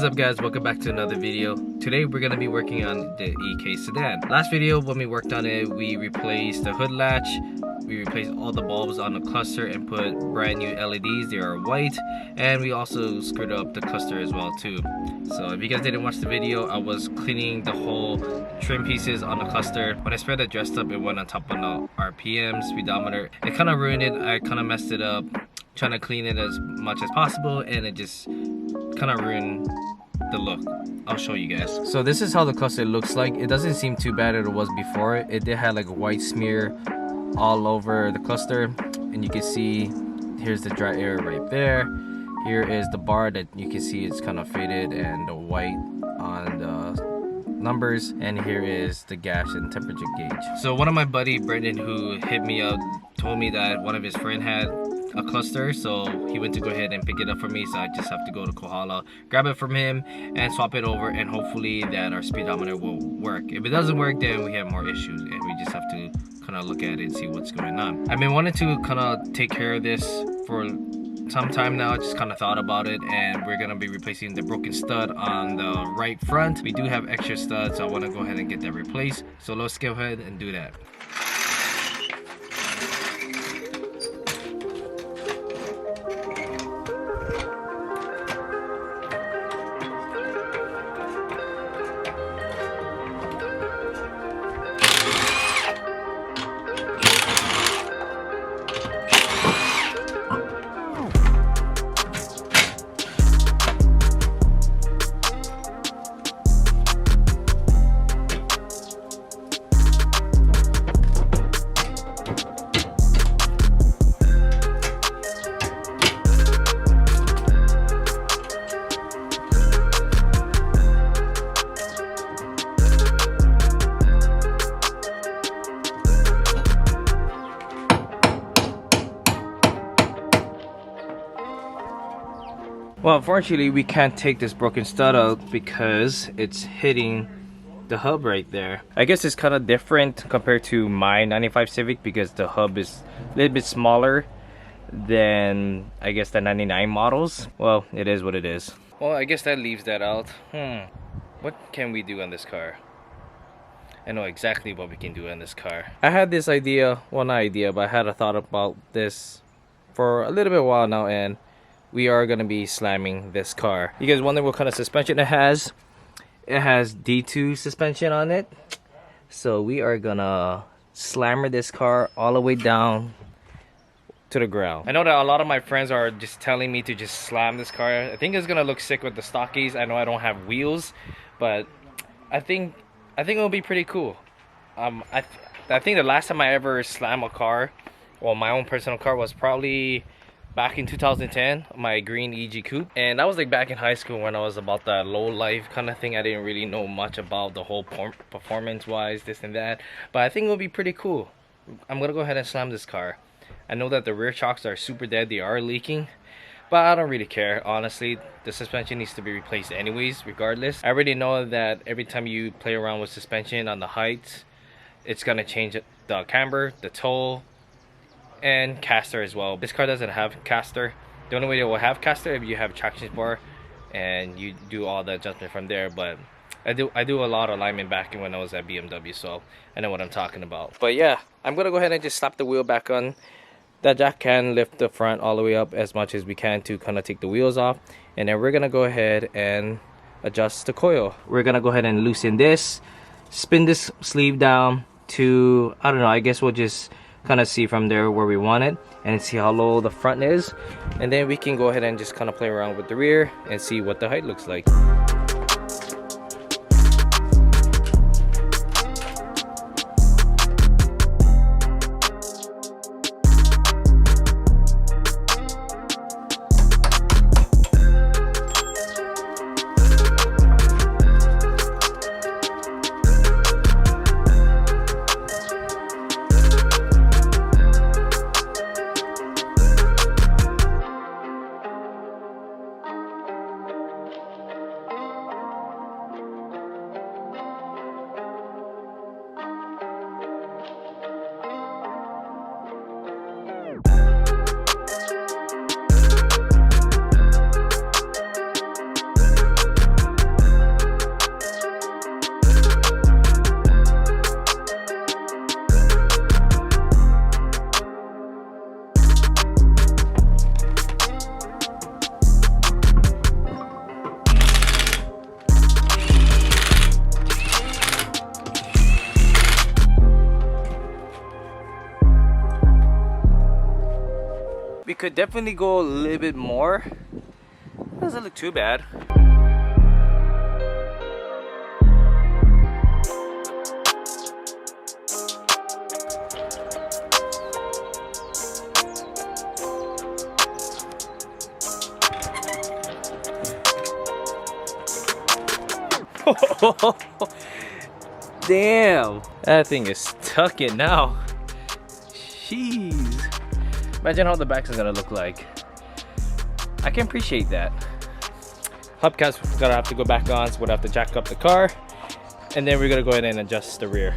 What's up guys, welcome back to another video. Today we're going to be working on the EK Sedan. Last video when we worked on it, we replaced the hood latch, we replaced all the bulbs on the cluster and put brand new LEDs. They are white, and we also screwed up the cluster as well too. So if you guys didn't watch the video, I was cleaning the whole trim pieces on the cluster. When I spread it dressed up, it went on top of the RPM speedometer. It kind of ruined it. I kind of messed it up trying to clean it as much as possible, and it just kind of ruined the look. I'll show you guys. So this is how the cluster looks like. It doesn't seem too bad as it was before. It did have like a white smear all over the cluster, and you can see here's the dry area right there. Here is the bar that you can see it's kind of faded and the white on the numbers, and here is the gas and temperature gauge. So one of my buddy Brendan, who hit me up, told me that one of his friend had a cluster, so he went to go ahead and pick it up for me. So I just have to go to Kohala, grab it from him and swap it over, and hopefully that our speedometer will work. If it doesn't work, then we have more issues and we just have to kind of look at it and see what's going on. I've been wanting to kind of take care of this for some time now. I just kind of thought about it, and we're gonna be replacing the broken stud on the right front. We do have extra studs, so I want to go ahead and get that replaced. So let's go ahead and do that. Well, unfortunately, we can't take this broken stud out because it's hitting the hub right there. I guess it's kind of different compared to my 95 Civic because the hub is a little bit smaller than, I guess, the 99 models. Well, it is what it is. Well, I guess that leaves that out. What can we do on this car? I know exactly what we can do on this car. I had this idea, well, not idea, but I had a thought about this for a little bit while now, and we are going to be slamming this car. You guys wonder what kind of suspension it has? It has D2 suspension on it. So we are gonna slammer this car all the way down to the ground. I know that a lot of my friends are just telling me to just slam this car. I think it's gonna look sick with the stockies. I know I don't have wheels, but I think it'll be pretty cool. I think the last time I ever slammed a car, well, my own personal car, was probably back in 2010, my green EG coupe, and that was like back in high school when I was about that low life kind of thing. I didn't really know much about the whole performance wise, this and that, but I think it will be pretty cool. I'm gonna go ahead and slam this car. I know that the rear shocks are super dead, they are leaking, but I don't really care, honestly. The suspension needs to be replaced anyways, regardless. I already know that every time you play around with suspension on the heights, it's gonna change the camber, the toe, and caster as well. This car doesn't have caster. The only way it will have caster if you have traction bar and you do all the adjustment from there. But I do a lot of alignment back when I was at BMW, so I know what I'm talking about. But yeah, I'm gonna go ahead and just slap the wheel back on. That jack can lift the front all the way up as much as we can to kind of take the wheels off, and then we're gonna go ahead and adjust the coil. We're gonna go ahead and loosen this, spin this sleeve down to, I don't know, I guess we'll just kind of see from there where we want it and see how low the front is, and then we can go ahead and just kind of play around with the rear and see what the height looks like. could definitely go a little bit more. Doesn't look too bad. Damn, that thing is stuck in now. Jeez. Imagine how the back is gonna look like. I can appreciate that. Hubcaps gonna have to go back on, so we'll have to jack up the car, and then we're gonna go ahead and adjust the rear.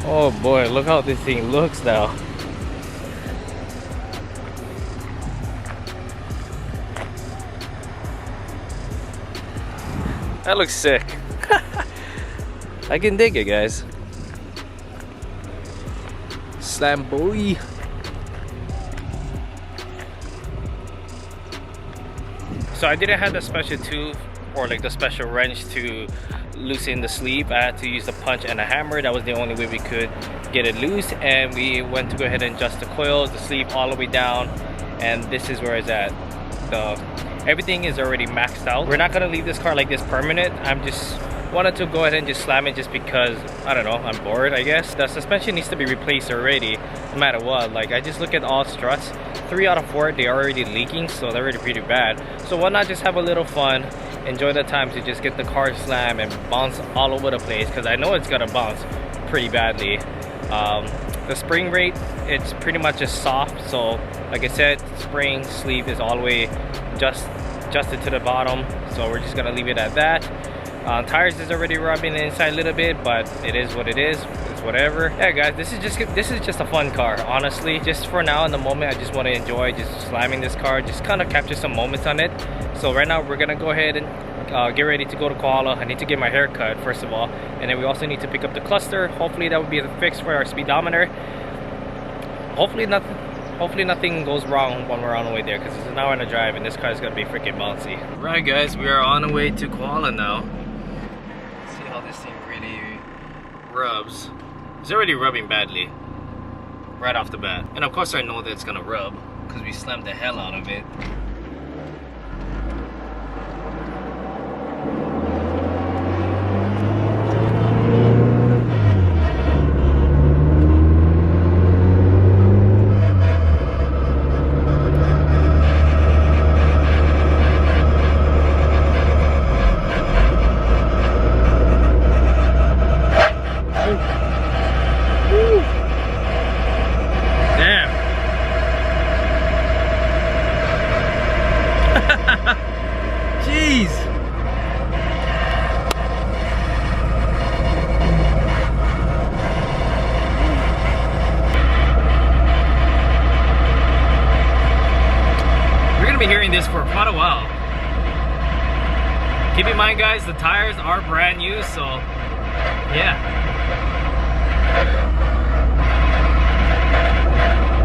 Oh boy, look how this thing looks now. That looks sick. I can dig it, guys. Slam boy. So I didn't have the special tool or like the special wrench to loosen the sleeve. I had to use a punch and a hammer. That was the only way we could get it loose, and we went to go ahead and adjust the coils, the sleeve all the way down, and this is where it's at. Everything is already maxed out. We're not gonna leave this car like this permanent. I'm just wanted to go ahead and just slam it just because, I don't know, I'm bored, I guess. The suspension needs to be replaced already, no matter what. Like, I just look at all struts, 3 out of 4 they are already leaking, so they're already pretty bad. So why not just have a little fun, enjoy the time to just get the car slammed and bounce all over the place, because I know it's gonna bounce pretty badly. The spring rate, it's pretty much just soft, so like I said, spring sleeve is all the way adjusted to the bottom, so we're just gonna leave it at that. Tires is already rubbing inside a little bit, but it is what it is. It's whatever. Yeah, guys, this is just a fun car, honestly. Just for now, in the moment, I just want to enjoy just slamming this car, just kind of capture some moments on it. So right now, we're gonna go ahead and get ready to go to Koala. I need to get my hair cut first of all, and then we also need to pick up the cluster. Hopefully, that would be the fix for our speedometer. Hopefully nothing goes wrong when we're on the way there, because it's an hour and a drive, and this car is gonna be freaking bouncy. Right, guys, we are on the way to Koala now. See how this thing really rubs. It's already rubbing badly right off the bat, and of course I know that it's gonna rub because we slammed the hell out of it. Jeez. We're gonna be hearing this for quite a while. Keep in mind, guys, the tires are brand new, so yeah.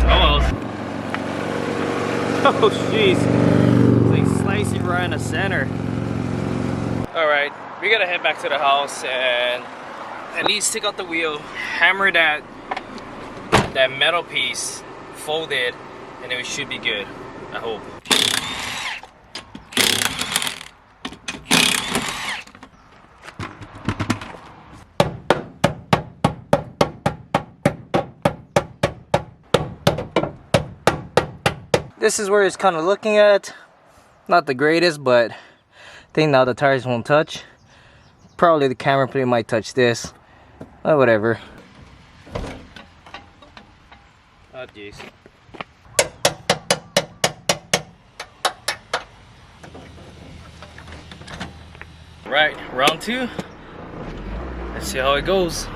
Oh well. Oh jeez, it's like slicing right in the center. All right, we gotta head back to the house and at least take out the wheel, hammer that metal piece, fold it, and then we should be good, I hope. This is where it's kind of looking at. Not the greatest, but I think now the tires won't touch. Probably the camera plate might touch this. Or whatever. Oh jeez. Right, round 2. Let's see how it goes.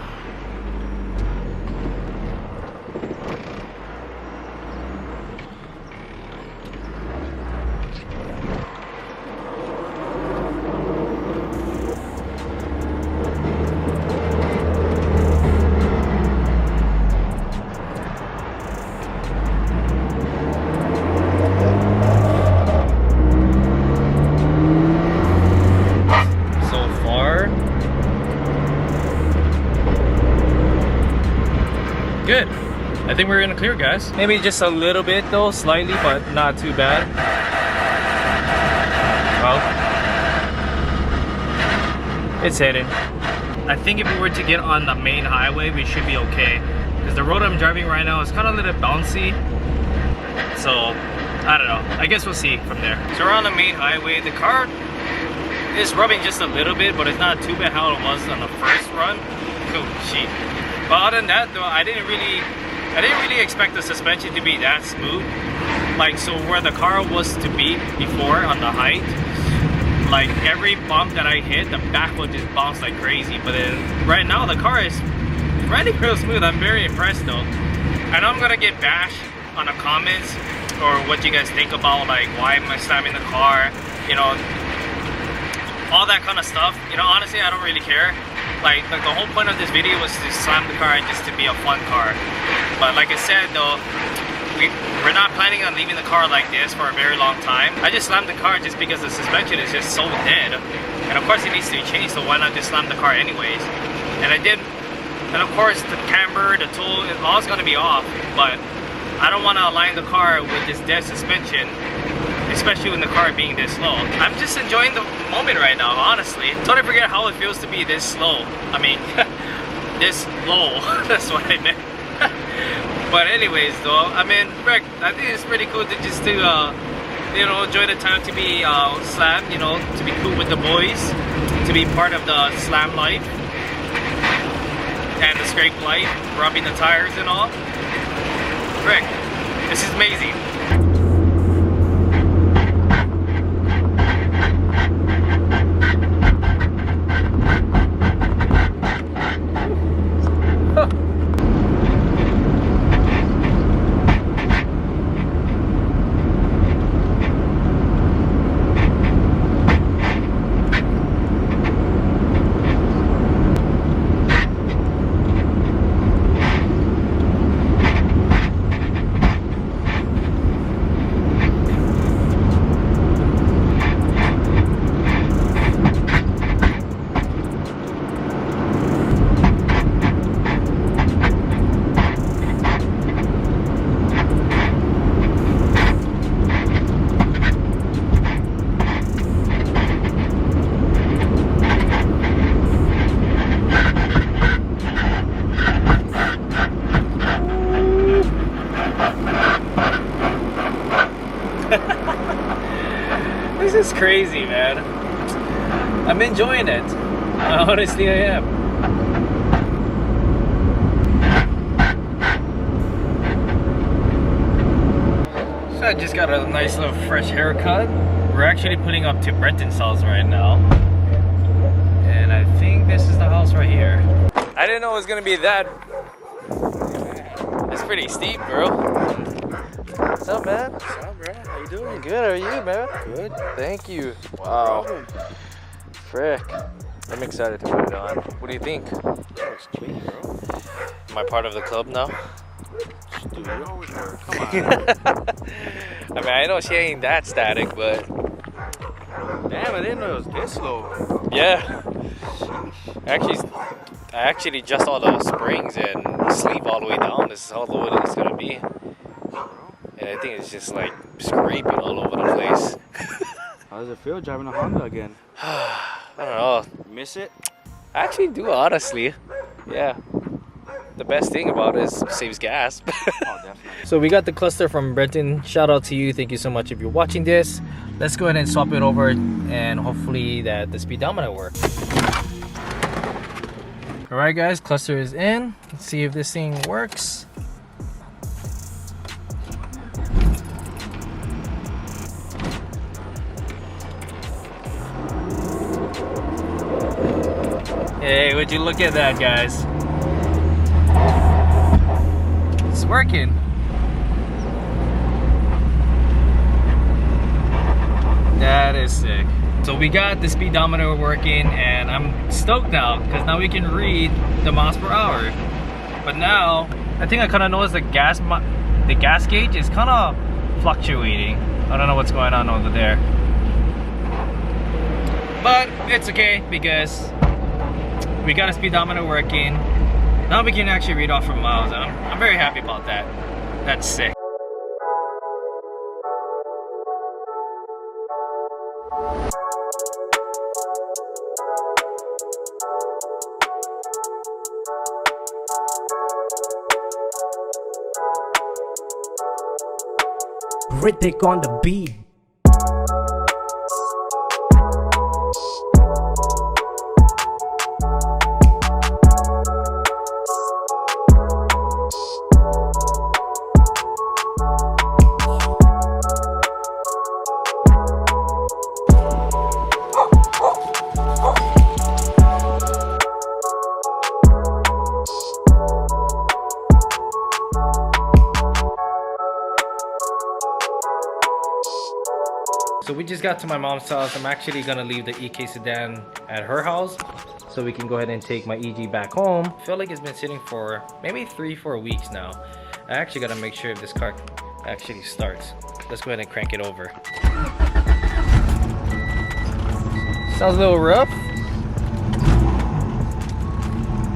Good. I think we're in the clear, guys. Maybe just a little bit though, slightly, but not too bad. Well, it's heading. I think if we were to get on the main highway, we should be okay. Because the road I'm driving right now is kind of a little bouncy. So, I don't know. I guess we'll see from there. So we're on the main highway. The car is rubbing just a little bit, but it's not too bad how it was on the first run. Oh, shit. But other than that though, I didn't really expect the suspension to be that smooth. Like, so where the car was to be before on the height, like every bump that I hit, the back would just bounce like crazy. But then right now the car is running real smooth. I'm very impressed though. I know I'm gonna get bashed on the comments or what you guys think about, like why am I slamming the car, you know, all that kind of stuff. You know, honestly, I don't really care. Like the whole point of this video was to slam the car and just to be a fun car. But like I said though, we're not planning on leaving the car like this for a very long time. I just slammed the car just because the suspension is just so dead. And of course it needs to be changed, so why not just slam the car anyways? And I did. And of course the camber, the tool, all is going to be off. But I don't want to align the car with this dead suspension, especially when the car being this slow. I'm just enjoying the moment right now, honestly. Totally forget how it feels to be this slow. I mean, this low. That's what I meant. But anyways, though, I mean, Rick, I think it's pretty cool to just you know, enjoy the time to be slam, you know, to be cool with the boys, to be part of the slam life and the scrape life, rubbing the tires and all. Rick, this is amazing. This is crazy, man. I'm enjoying it. Honestly, I am. So I just got a nice little fresh haircut. We're actually putting up to Brenton's house right now. And I think this is the house right here. I didn't know it was gonna be that. It's pretty steep, bro. What's up, man? What's up, bro? How you doing? Good, how are you, man? Good. Thank you. Wow. Frick. I'm excited to put it on. What do you think? Looks clean, bro. Am I part of the club now? Dude, you always were. Come on. I mean, I know she ain't that static, but Damn, I didn't know it was this low. yeah. I actually adjust all the springs and sleeve all the way down. This is all the way that it's gonna be. And I think it's just like scraping all over the place. How does it feel driving a Honda again? I don't know. Miss it? I actually do, honestly. Yeah. The best thing about it is it saves gas. Oh, definitely. So we got the cluster from Brenton. Shout out to you. Thank you so much if you're watching this. Let's go ahead and swap it over and hopefully that the speedometer works. Alright guys, cluster is in. Let's see if this thing works. Hey, would you look at that, guys? It's working. That is sick. So we got the speedometer working and I'm stoked now because now we can read the miles per hour. But now, I think I kind of noticed the gas gauge is kind of fluctuating. I don't know what's going on over there. But it's okay because we got a speedometer working. Now we can actually read off for miles. And I'm very happy about that. That's sick. Rhythmic on the beat. So we just got to my mom's house. I'm actually gonna leave the EK Sedan at her house so we can go ahead and take my EG back home. I feel like it's been sitting for maybe 3-4 weeks now. I actually gotta make sure if this car actually starts. Let's go ahead and crank it over. Sounds a little rough,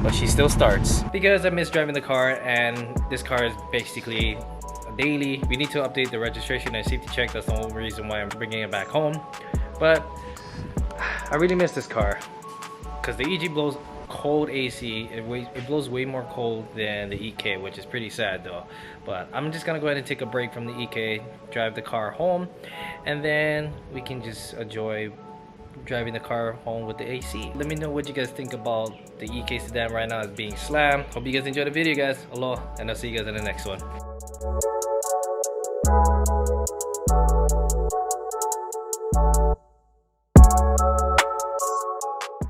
but she still starts. Because I miss driving the car and this car is basically daily. We need to update the registration and safety check. That's the only reason why I'm bringing it back home. But I really miss this car because the EG blows cold AC. It blows way more cold than the EK, which is pretty sad though. But I'm just gonna go ahead and take a break from the EK, drive the car home, and then we can just enjoy driving the car home with the AC. Let me know what you guys think about the EK Sedan right now as being slammed. Hope you guys enjoyed the video, guys. Aloha, and I'll see you guys in the next one.